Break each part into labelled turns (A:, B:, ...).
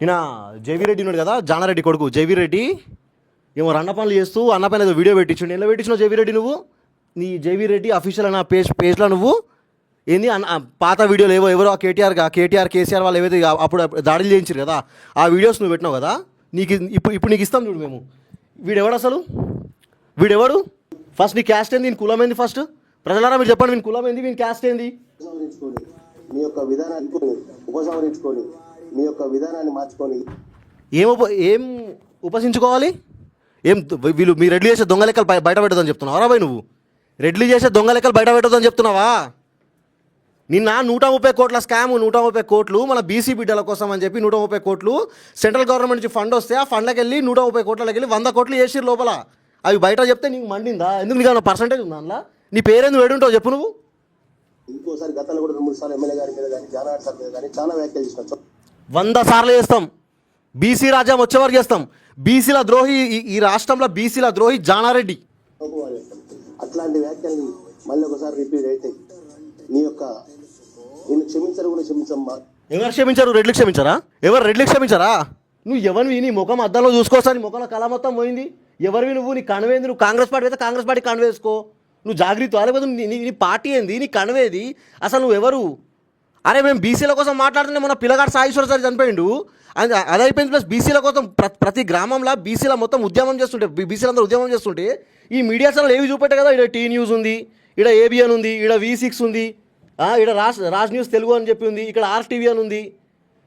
A: ఈయన జేవీ రెడ్డి ఉన్నాడు కదా, జానారెడ్డి కొడుకు జేవీ రెడ్డి ఏమో రన్న పనులు చేస్తూ అన్న పైన ఏదో వీడియో పెట్టించు. ఎలా పెట్టించినావు జేవీ రెడ్డి నువ్వు? నీ జేవీ రెడ్డి అఫీషియల్ అన్న పేజ్లో నువ్వు ఏంది పాత వీడియోలు ఎవరో కేసీఆర్ వాళ్ళు ఏవైతే అప్పుడు దాడులు చేయించారు కదా, ఆ వీడియోస్ నువ్వు పెట్టినావు కదా. నీకు ఇప్పుడు నీకు ఇస్తాం చూడు మేము. వీడెవడు అసలు? వీడెవడు? ఫస్ట్ నీ క్యాస్ట్ ఏంది? నేను కులం ఏంది? ఫస్ట్ ప్రజలారా మీరు చెప్పండి, వీని కులం ఏంది, వీని క్యాస్ట్ ఏంది?
B: మీ యొక్క విధానాన్ని ఉపసంహరించుకొని మీ యొక్క విధానాన్ని మార్చుకొని
A: ఏం ఉపసించుకోవాలి? వీళ్ళు మీ రెడ్లు చేసే దొంగ లెక్కలు బయట పెట్టదని చెప్తున్నావా రాబాయ్? నువ్వు రెడ్లు చేసే దొంగ లెక్కలు బయట పెట్టదని చెప్తున్నావా? నిన్న 130 కోట్ల స్కామ్, 130 కోట్లు మన బీసీ బిడ్డల కోసం అని చెప్పి 130 కోట్లు సెంట్రల్ గవర్నమెంట్ నుంచి ఫండ్ వస్తే ఆ ఫండ్కి వెళ్ళి 130 కోట్లకి వెళ్ళి 100 కోట్లు వేసిరు లోపల. అవి బయట చెప్తే నీకు మండిందా? ఎందుకు నీకు ఏమైనా పర్సంటేజ్ ఉందా అందులో? నీ పేరెందుకు వేడుంటావు చెప్పు నువ్వు?
B: ఇంకోసారి గతంలో కూడా 2-3 సార్లు ఎమ్మెల్యే గారి మీద కానీ జానారెడ్డి సార్ మీద కానీ చాలా వ్యాఖ్యలు చేసిన
A: 100 సార్లు చేస్తాం. బీసీ రాజ్యం వచ్చేవారు చేస్తాం. బీసీల ద్రోహి ఈ రాష్ట్రంలో బీసీల ద్రోహి జానారెడ్డి.
B: అట్లాంటి వ్యాఖ్యల్ని మళ్ళీ ఒకసారి రిపీట్ అయితే నీ యొక్క నేను క్షమించరు కూడా క్షమించమ్మా.
A: ఎవరు క్షమించారు? రెడ్లు క్షమించారా? ఎవరు రెడ్లు క్షమించారా? నువ్వు ఎవరివి? నీ ముఖం అద్దంలో చూసుకోసా, నీ ముఖంలో కళ మొత్తం పోయింది. ఎవరివి నువ్వు? నీ కణవేంది? నువ్వు కాంగ్రెస్ పార్టీ అయితే కాంగ్రెస్ పార్టీ కణవేసుకో. నువ్వు జాగ్రత్త లేకపోతే నీ పార్టీ ఏంది? నీ కణవేది? అసలు నువ్వు ఎవరు? అరే మేము బీసీల కోసం మాట్లాడుతుంటే మన పిల్లగాడు సాయేశ్వర సార్ చనిపోయిండు, అది అయిపోయింది. ప్లస్ బీసీల కోసం ప్రతి గ్రామంలో బీసీల మొత్తం ఉద్యమం చేస్తుంటే, బీసీలందరూ ఉద్యమం చేస్తుంటే ఈ మీడియా ఛానల్ ఏవి చూపెట్టే కదా. ఇక్కడ టీ న్యూస్ ఉంది, ఇక్కడ ఏబిఎన్ ఉంది, ఇక్కడ V6 ఉంది, ఇక్కడ రాజ్ న్యూస్ తెలుగు అని చెప్పి ఉంది, ఇక్కడ RTV అని ఉంది.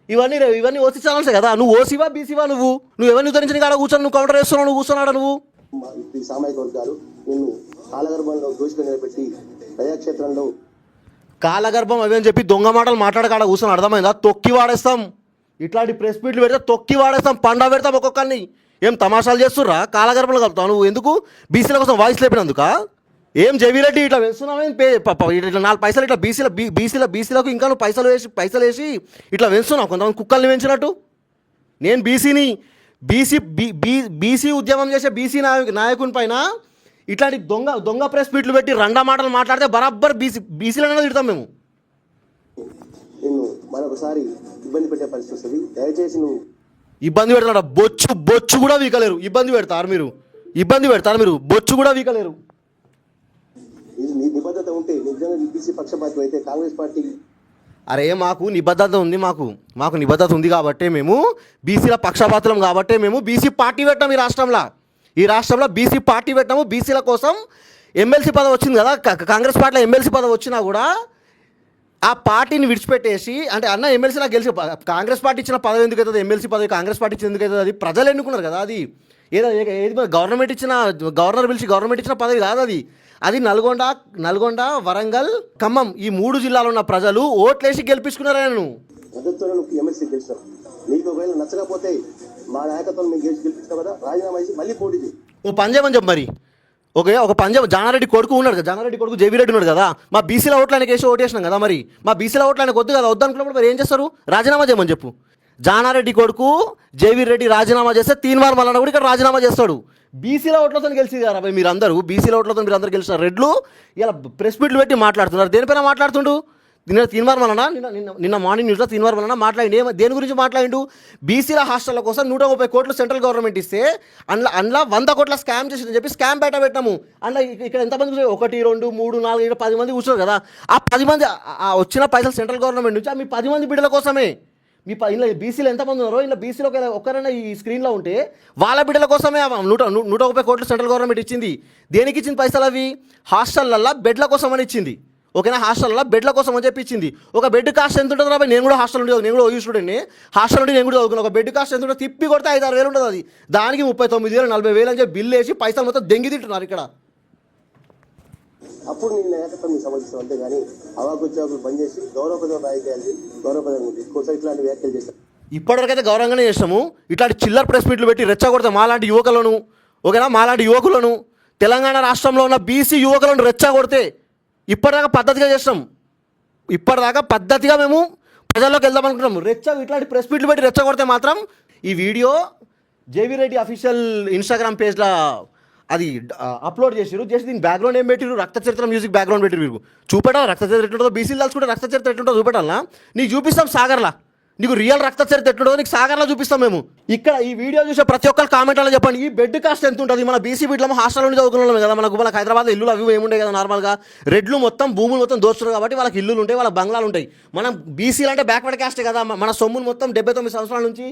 A: ఇవన్నీ ఓసీ ఛానల్సే కదా. నువ్వు ఓసీవా బీసీవా? నువ్వు ఎవరిని ఉద్ధరించిన కాడ కూర్చొని నువ్వు కౌంటర్ వేస్తున్నావు, నువ్వు కూర్చున్నాడా నువ్వు?
B: ఈ సామాజిక వర్గాలు నిన్ను కాలగర్భంలో దోషులు నిలబెట్టి ప్రజాక్షేత్రంలో
A: కాలగర్భం అవి అని చెప్పి దొంగ మాటలు మాట్లాడకాడ కూర్చొని అర్థమైందా? తొక్కి వాడేస్తాం. ఇట్లాంటి ప్రెస్ మీట్లు పెడితే తొక్కి వాడేస్తాం, పండా పెడతాం ఒక్కొక్కరిని. ఏం తమాషాలు చేస్తుర్రా? కాలగర్భంలో కలుపుతావు నువ్వు. ఎందుకు? బీసీల కోసం వాయిస్ లేపినందుక? ఏం జేవీ రెడ్డి ఇట్లా వేస్తున్నావు? ఇట్లా 4 పైసలు ఇట్లా బీసీలకు ఇంకా నువ్వు పైసలు వేసి ఇట్లా వేస్తున్నావు కొంతమంది కుక్కల్ని పెంచినట్టు. నేను బీసీని, బీసీ ఉద్యమం చేసే బీసీ నాయకుని పైన ఇట్లాంటి దొంగ ప్రెస్ మీట్లు పెట్టి రండా మాటలు మాట్లాడితే బరాబర్ బీసీలనే తిడతాం మేము.
B: నిన్ను మరొకసారి ఇబ్బంది పెట్టే పరిస్థితి వస్తుంది. దయచేసి నువ్వు
A: ఇబ్బంది పెడతాడు. బొచ్చు కూడా వీకలేరు. ఇబ్బంది పెడతారు మీరు. బొచ్చు కూడా వీకలేరు.
B: నీ నిబద్ధత ఉంటే నిజంగా బీసీ పక్షపాతం అయితే కాంగ్రెస్ పార్టీ
A: అరే మాకు నిబద్ధత ఉంది, మాకు నిబద్ధత ఉంది కాబట్టే మేము బీసీల పక్షపాతులం కాబట్టే మేము బీసీ పార్టీ పెట్టాం. ఈ రాష్ట్రంలో బీసీ పార్టీ పెట్టాము. బీసీల కోసం ఎమ్మెల్సీ పదవి వచ్చింది కదా, కాంగ్రెస్ పార్టీలో ఎమ్మెల్సీ పదవి వచ్చినా కూడా ఆ పార్టీని విడిచిపెట్టేసి, అంటే అన్న ఎమ్మెల్సీ నాకు గెలిచి కాంగ్రెస్ పార్టీ ఇచ్చిన పదవి ఎందుకు అవుతుంది? ఎమ్మెల్సీ పదవి కాంగ్రెస్ పార్టీ ఇచ్చిన ఎందుకు అవుతుంది? అది ప్రజలు ఎన్నుకున్నారు కదా. అది ఏది గవర్నర్ పిలిచి గవర్నమెంట్ ఇచ్చిన పదవి కాదు అది. అది నల్గొండ, వరంగల్, ఖమ్మం ఈ 3 జిల్లాలో ఉన్న ప్రజలు ఓట్లేసి గెలిపించుకున్నారా? నువ్వు
B: మద్దతుతో నువ్వు ఎమ్మెల్సీ గెలిచినావు. నీకు ఒకవేళ నచ్చకపోతే మా నాయకత్వం మేము గెలిపించావు కదా, రాజీనామా చేసి మళ్ళీ పోటీ చేయి.
A: ఓ పని చేయమని చెప్పు మరి. ఒక పని చేయమని. జానారెడ్డి కొడుకు ఉన్నాడు కదా, జానారెడ్డి కొడుకు జేవీ రెడ్డి ఉన్నాడు కదా. మా బీసీల ఓట్లు ఆయనకి వేసి ఓటేసినాం కదా. మరి మా బీసీల ఓట్లు ఆయనకు వద్దు కదా. వద్దనుకున్నప్పుడు మరి ఏం చేస్తారు? రాజీనామా చేయమని చెప్పు. జానారెడ్డి కొడుకు జేవీ రెడ్డి రాజీనామా చేస్తే తీన్మార్ మల్లన్న కూడా ఇక్కడ రాజీనామా చేస్తాడు. బీసీల ఓట్లతో గెలిచింది కదా మీరు అందరూ. బీసీల ఓట్లతో మీరు అందరూ గెలిచిన రెడ్లు ఇలా ప్రెస్ మీట్లు పెట్టి మాట్లాడుతున్నారు. దేనిపైన మాట్లాడుతుండు? తీన్మార్ మల్లన్న నిన్న మార్నింగ్ న్యూస్లో తీన్మార్ మల్లన్న మాట్లాడి దేని గురించి మాట్లాడిండు? బీసీల హాస్టళ్ల కోసం 130 కోట్లు సెంట్రల్ గవర్నమెంట్ ఇస్తే అందులో 100 కోట్ల స్కామ్ చేసిందని చెప్పి స్కామ్ బయట పెట్టాము. అందులో ఇక్కడ ఎంతమంది 1, 2, 3, 4, 10 మంది కూర్చున్నారు కదా. ఆ 10 మంది వచ్చిన పైసలు సెంట్రల్ గవర్నమెంట్ నుంచి మీ 10 మంది బిడ్డల కోసమే. ఇలా బీసీలు ఎంతమంది ఉన్నారో, ఇలా బీసీలో ఒక్కరైనా ఈ స్క్రీన్లో ఉంటే వాళ్ళ బిడ్డల కోసమే 130 కోట్లు సెంట్రల్ గవర్నమెంట్ ఇచ్చింది. దేనికి ఇచ్చింది పైసలు? అవి హాస్టళ్ళల్లో బెడ్ల కోసం అని ఇచ్చింది. ఓకేనా? హాస్టల్లో బెడ్ల కోసం అని చెప్పి ఇచ్చింది. ఒక బెడ్ కాస్ట్ ఎంత ఉంటుంది రాబాయ్? నేను కూడా హాస్టల్ ఉండి, నేను కూడా ఓయూ స్టూడెంట్ని. హాస్టల్ నుండి నేను కూడా చదువుకున్నాను. ఒక బెడ్ కాస్ట్ ఎంత ఉంటుంది? తిప్పి కొడితే 5-6 వేలు ఉంటుంది. అది దానికి 39,000 40,000 అని చెప్పి బిల్లు వేసి పైసలు మొత్తం దెంగి తింటున్నారు ఇక్కడ.
B: అప్పుడు నీ నాయకత్వం నీకు సమర్థిస్తాం. అంతేగాని అవాకుద్యోగులు బంద్ చేసి గౌరవపదం రాజకీయాలు గౌరవపదం ఇంకోసారి ఇట్లాంటి వ్యాఖ్యలు చేస్తారు.
A: ఇప్పటివరకైతే గౌరవంగానే చేస్తాము. ఇట్లాంటి చిల్లర ప్రెస్ మీట్లు పెట్టి రెచ్చగొడితే మాలాంటి యువకులను, ఓకేనా, మాలాంటి యువకులను, తెలంగాణ రాష్ట్రంలో ఉన్న బీసీ యువకులను రెచ్చగొడితే ఇప్పటిదాకా పద్ధతిగా చేస్తాం. మేము ప్రజల్లోకి వెళ్దాం అనుకుంటున్నాం. ఇట్లాంటి ప్రెస్ మీట్లు పెట్టి రెచ్చగొడితే మాత్రం ఈ video JV Reddy official Instagram పేజ్లో అది అప్లోడ్ చేసి దీని బ్యాక్గ్రౌండ్ ఏం పెట్టిరు? రక్త చరిత్ర మ్యూజిక్ బ్యాక్గ్రౌండ్ పెట్టిరు. మీరు చూపెట్టాలి రక్త చరిత్ర ఎట్లుంటుందో, బీసీలు తలుచుకుంటే రక్త చరిత్ర ఎట్లుంటుందో చూపెట్టాలా? నీకు చూపిస్తాం సాగర్లా. నీకు రియల్ రక్త చరిత్ర ఎట్లుంటుందో నీకు సాగర్లో చూపిస్తాం మేము. ఇక్కడ ఈ వీడియో చూసే ప్రతి ఒక్కరు కామెంట్లో చెప్పండి, ఈ బెడ్ కాస్ట్ ఎంత ఉంటుంది? మన బీసీ బిడ్డలో హాస్టల్ నుండి చదువుకున్నాం కదా, మనకు హైదరాబాద్లో ఇల్లులు అవి ఏముండే కదా నార్మల్గా. రెడ్లు మొత్తం భూములు మొత్తం దోస్తున్నారు కాబట్టి వాళ్ళకి ఇల్లులు ఉంటాయి, వాళ్ళ బంగ్లాలు ఉంటాయి. మనం బీసీలు అంటే బ్యాక్వర్డ్ కాస్టే కదా, మన సొమ్మును మొత్తం 79 సంవత్సరాల నుంచి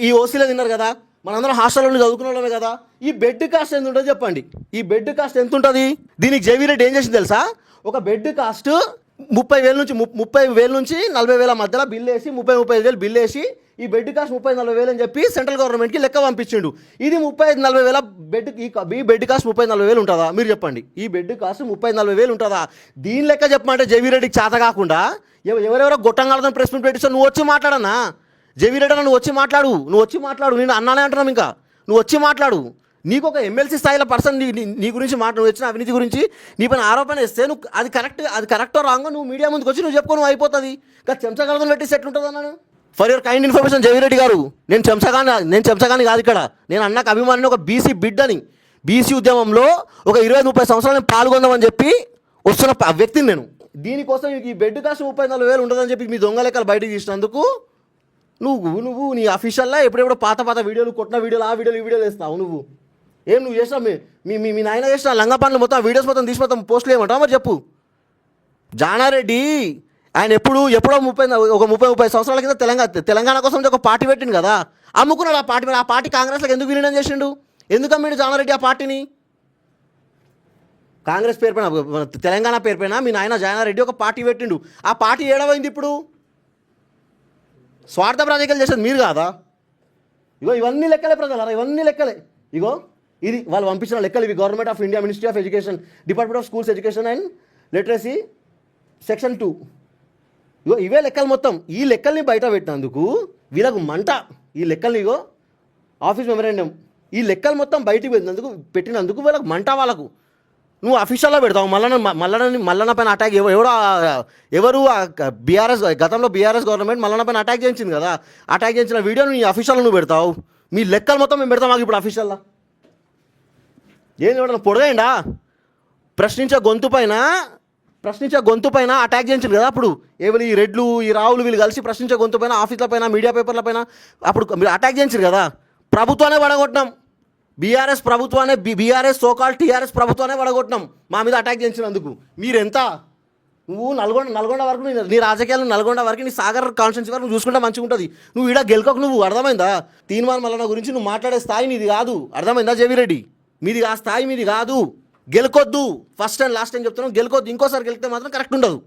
A: ఈ ఓసీలో తిన్నారు కదా, మనందరం హాస్టల్ నుండి చదువుకునే కదా. ఈ బెడ్ కాస్ట్ ఎంత ఉంటుంది చెప్పండి, ఈ బెడ్ కాస్ట్ ఎంత ఉంటుంది? దీనికి జేవీ రెడ్డి ఏం చేసింది తెలుసా? ఒక బెడ్ కాస్ట్ 30,000 నుంచి 40,000 మధ్యలో బిల్ వేసి 35,000 బిల్ వేసి ఈ బెడ్ కాస్ట్ 30,000-40,000 అని చెప్పి సెంట్రల్ గవర్నమెంట్కి లెక్క పంపించిండు. ఇది 35,000-40,000 బెడ్, ఈ బెడ్ కాస్ట్ 35,000 ఉంటుందా? మీరు చెప్పండి, ఈ బెడ్ కాస్ట్ 35,000 ఉంటుందా? దీని లెక్క చెప్పమంటే జేవీ రెడ్డికి చేత కాకుండా ఎవరెవరో గొట్టంగాలతో ప్రెస్ మీట్ పెట్టిస్తావు. నువ్వు వచ్చి మాట్లాడన్నా జేవీ రెడ్డి అన్న, నువ్వు వచ్చి మాట్లాడు. నేను అన్నానే అంటున్నాం, ఇంకా నువ్వు వచ్చి మాట్లాడు. నీకు ఒక ఎమ్మెల్సీ స్థాయిలో పర్సన్ నీ గురించి నువ్వు వచ్చిన అవినీతి గురించి నీ పైన ఆరోపణ వేస్తే నువ్వు అది కరెక్టో రాంగో నువ్వు మీడియా ముందుకు వచ్చి నువ్వు చెప్పుకో, నువ్వు అయిపోతుంది. ఇంకా చెంచగాలతో పెట్టి ఎట్లుంటుంది అన్నాను. For your kind information JV Reddy గారు, నేను చెంచగాని కాదు ఇక్కడ. నేను అన్నకు అభిమానిని, ఒక బీసీ బిడ్డని. బీసీ ఉద్యమంలో ఒక 20-30 సంవత్సరాలు నేను పాల్గొందామని చెప్పి వస్తున్న వ్యక్తిని నేను. దీనికోసం ఈ బెడ్ కాస్ట్ 34,000 ఉంటుందని చెప్పి మీ దొంగ లెక్కలు బయటకు తీసినందుకు నువ్వు నీ అఫీషియల్లా ఎప్పుడెప్పుడో పాత వీడియోలు, కొట్టిన వీడియోలు, ఆ వీడియోలు ఈ వీడియోలు వేస్తావు. నువ్వు చేసినావు మీ నాయన చేసిన లంగా పనులు మొత్తం వీడియోస్ మొత్తం తీసి మొత్తం పోస్టులు ఏమంటావు మరి చెప్పు. జానారెడ్డి ఆయన ఎప్పుడో 30 సంవత్సరాల కింద తెలంగాణ కోసం ఒక పార్టీ పెట్టిండు కదా, అమ్ముకున్నాడు ఆ పార్టీ. ఆ పార్టీ కాంగ్రెస్లోకి ఎందుకు విలీనం చేసిండు? ఎందుకు అమ్మిండు జానారెడ్డి ఆ పార్టీని? కాంగ్రెస్ పేరు పైన, తెలంగాణ పేరు పైన మీ నాయన జానారెడ్డి ఒక పార్టీ పెట్టిండు. ఆ పార్టీ ఏడవైంది ఇప్పుడు? స్వార్థ రాజకీయాలు చేసేది మీరు కాదా? ఇవన్నీ లెక్కలే ప్రజలారా, ఇవన్నీ లెక్కలే. ఇది వాళ్ళు పంపించిన లెక్కలు ఇవి. Government of India, ministry of education, department of schools education and literacy section 2. ఇవే లెక్కలు మొత్తం. ఈ లెక్కల్ని బయట పెట్టినందుకు వీళ్ళకు మంట. ఈ లెక్కల్ని ఆఫీస్ మెమరాండం, ఈ లెక్కలు మొత్తం బయటికి పెట్టినందుకు వీళ్ళకు మంట. వాళ్ళకు నువ్వు అఫీషియల్లో పెడతావు. మల్లన్న పైన అటాక్ ఎవరు బీఆర్ఎస్, గతంలో బీఆర్ఎస్ గవర్నమెంట్ మల్లన్న పైన అటాక్ చేయించింది కదా, అటాక్ చేయించిన వీడియోని నీ అఫీషియల్లో నువ్వు పెడతావు. మీ లెక్కలు మొత్తం మేము పెడతాం మాకు ఇప్పుడు అఫీషియల్లా. ఏం చూడండి, పొడగైండా? ప్రశ్నించే గొంతు పైన అటాక్ చేయించారు కదా అప్పుడు. ఎవరు ఈ రెడ్లు, ఈ రావులు, వీళ్ళు కలిసి ప్రశ్నించే గొంతు పైన, ఆఫీసుల పైన, మీడియా పేపర్ల పైన అప్పుడు మీరు అటాక్ చేయించారు కదా. ప్రభుత్వాన్ని పడగొట్టినాం, బీఆర్ఎస్ ప్రభుత్వాన్ని, బీఆర్ఎస్ సోకాల్ టీఆర్ఎస్ ప్రభుత్వాన్ని పడగొట్టినాం మా మీద అటాక్ చేయించినందుకు. మీరెంత? నువ్వు నల్గొండ వరకు, నీ రాజకీయాలు నల్గొండ వరకు, నీ సాగర్ కాన్స్టిట్యున్సీ వరకు నువ్వు చూసుకుంటే మంచిగా ఉంటుంది. నువ్వు ఈడ గెలుకోకు. నువ్వు అర్థమైందా? తీన్మార్ మల్లన్న గురించి నువ్వు మాట్లాడే స్థాయి నీది కాదు. అర్థమైందా జేవీ రెడ్డి? మీది ఆ స్థాయి మీది కాదు. గెలుకొద్దు. ఫస్ట్ అండ్ లాస్ట్ టైం చెప్తున్నాం, గెలుకొద్దు. ఇంకోసారి గెలిస్తే మాత్రం కరెక్ట్ ఉండదు.